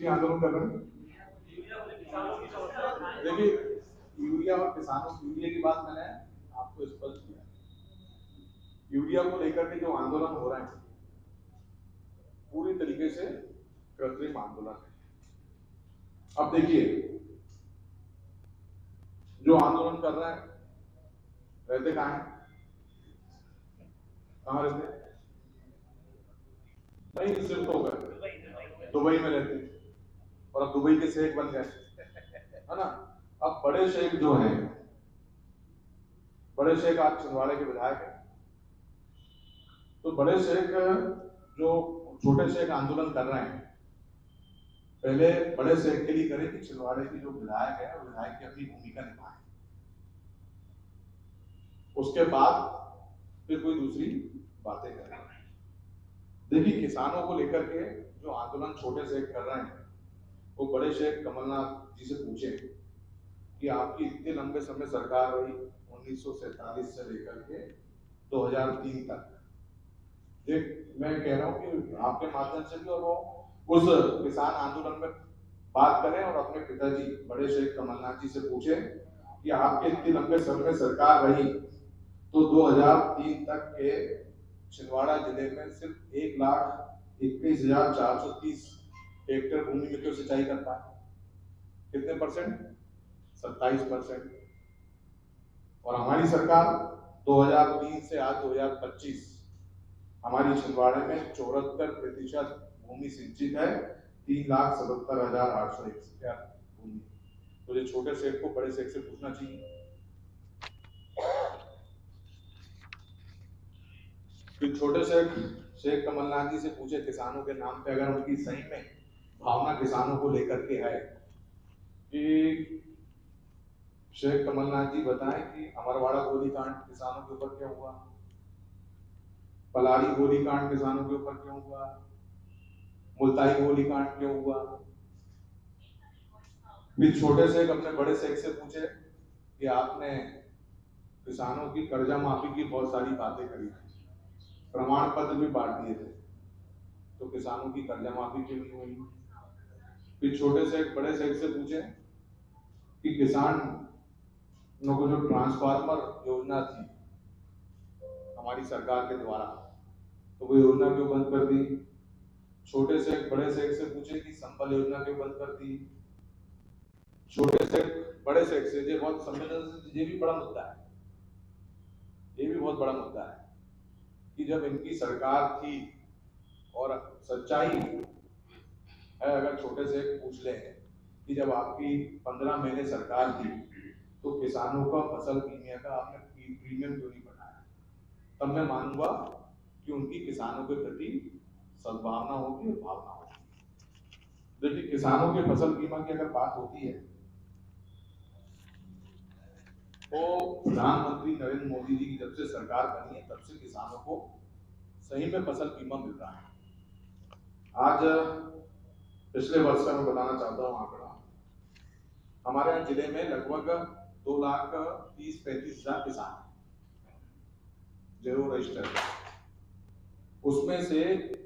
इसलिए आंदोलन कर रहे हैं। देखिए, यूरिया और किसानों यूरिया की बात मैंने आपको स्पष्ट किया। यूरिया को लेकर के जो आंदोलन हो रहे हैं पूरी तरीके से कृत्रिम आंदोलन है। अब देखिए, जो आंदोलन कर रहे हैं रहते कहाँ हैं? कहाँ रहते हैं? नहीं, सिर्फ हो गए दुबई में रहते हैं, और अब दुबई के शेख बन गए, है ना। अब बड़े शेख जो हैं, बड़े शेख आज छिंदवाड़े के विधायक हैं, तो बड़े शेख जो छोटे शेख आंदोलन कर रहे हैं, पहले बड़े शेख के लिए करें कि छिंदवाड़े की जो विधायक है विधायक की अपनी भूमिका निभाए, उसके बाद फिर कोई दूसरी बातें करें। देखिए, किसानों को लेकर के जो आंदोलन छोटे शेख कर रहे हैं, वो बड़े शेख कमलनाथ जी से पूछे कि आपकी इतने लंबे समय सरकार रही 1947 से लेकर के 2003 तक। देख, मैं कह रहा हूँ कि आपके माध्यम से भी और वो उस किसान आंदोलन में बात करें और अपने पिताजी बड़े शेख कमलनाथ जी से पूछे कि आपके इतने लंबे समय सरकार रही तो 2003 तक के छिंदवाड़ा जिले में सिर्फ 1,21,430 हेक्टेयर भूमि में क्यों सिंचाई कर पाए? कितने परसेंट? 27%। और हमारी सरकार 2003 से आज 2025 हमारी छिंदवाड़े में 74% भूमि सिंचित है, 3,77,801 हेक्टेयर भूमि। तो ये छोटे शेख को बड़े शेख से पूछना चाहिए। फिर छोटे शेख कमलनाथ जी से पूछे किसानों के नाम पे, अगर उनकी सही में भावना किसानों को लेकर के है, कि शेख कमलनाथ जी बताएं कि अमरवाड़ा गोलीकांड किसानों के ऊपर क्यों हुआ, पलारी गोलीकांड किसानों के ऊपर क्यों हुआ, मुल्ताई गोलीकांड क्यों हुआ। फिर छोटे शेख अपने बड़े शेख से पूछे कि आपने किसानों की कर्जा माफी की बहुत सारी बातें करी थी, प्रमाण पत्र भी बांट दिए थे, तो किसानों की कर्जा माफी क्यों नहीं हुई। फिर छोटे शेख बड़े शेख से पूछे कि किसान को जो ट्रांसफार्मर योजना थी हमारी सरकार के द्वारा, तो वो योजना क्यों बंद कर दी। छोटे शेख बड़े शेख से पूछे कि संबल योजना क्यों बंद कर दी। छोटे शेख बड़े शेख से, ये बहुत संवेदनशील, ये भी बड़ा मुद्दा है, ये भी बहुत बड़ा मुद्दा है कि जब इनकी सरकार थी, और सच्चाई है, अगर छोटे से पूछ ले कि जब आपकी 15 महीने सरकार थी तो किसानों का फसल बीमा का आपने प्रीमियम क्यों नहीं बढ़ाया, तब मैं मानूंगा कि उनकी किसानों के प्रति सद्भावना होगी और भावना होगी। देखिए, किसानों के फसल बीमा की अगर बात होती है तो प्रधानमंत्री नरेंद्र मोदी जी की जब से सरकार बनी है तब से किसानों को सही में फसल बीमा मिल रहा है। आज पिछले वर्ष का मैं बताना चाहता हूँ आंकड़ा, हमारे यहाँ जिले में लगभग 2,30,35,000 किसान जीरो रजिस्टर, उसमें से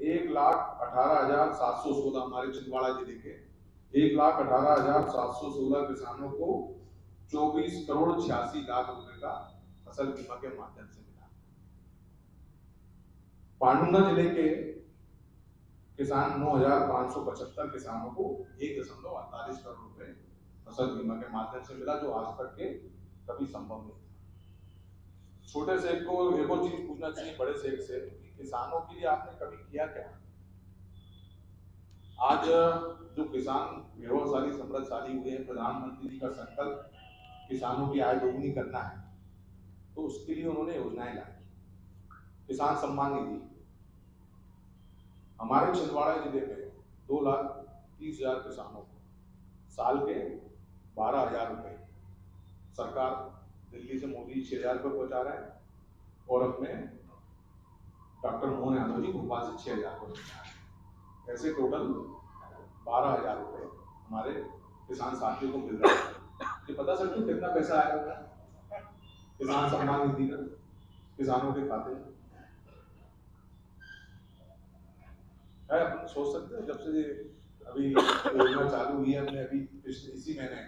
1,18,716 हमारे छिंदवाड़ा जिले के 1,18,716 किसानों को 24,86,00,000 रुपए का फसल बीमा के माध्यम से मिला। पांडुना जिले के किसान 9,575 किसानों को 1.48 करोड़ रुपए फसल बीमा के माध्यम से मिला, जो आज तक के कभी संभव नहीं था। छोटे शेख को एक और चीज पूछना चाहिए बड़े शेख से कि किसानों के लिए आपने कभी किया क्या। आज जो किसान व्यवसायी समृद्धशाली हुए हैं, प्रधानमंत्री जी का संकल्प किसानों की आय दोगुनी करना है, तो उसके लिए उन्होंने योजनाएं लाई। किसान सम्मान निधि हमारे छिंदवाड़ा जिले में 2,30,000 किसानों को साल के 12,000 रुपए सरकार दिल्ली से मोदी 6,000 रुपए पहुंचा रहे हैं, और अपने डॉक्टर मोहन यादव जी भोपाल से 6,000 रुपए पहुंचा रहे हैं। ऐसे टोटल 12,000 रुपए हमारे किसान साथियों को मिल रहा है। ये पता सकते हो कितना पैसा आया होगा किसान सम्मान निधि का किसानों के खाते में? है, अपन सोच सकते हैं जब से अभी योजना चालू हुई है हमने अभी इसी महीने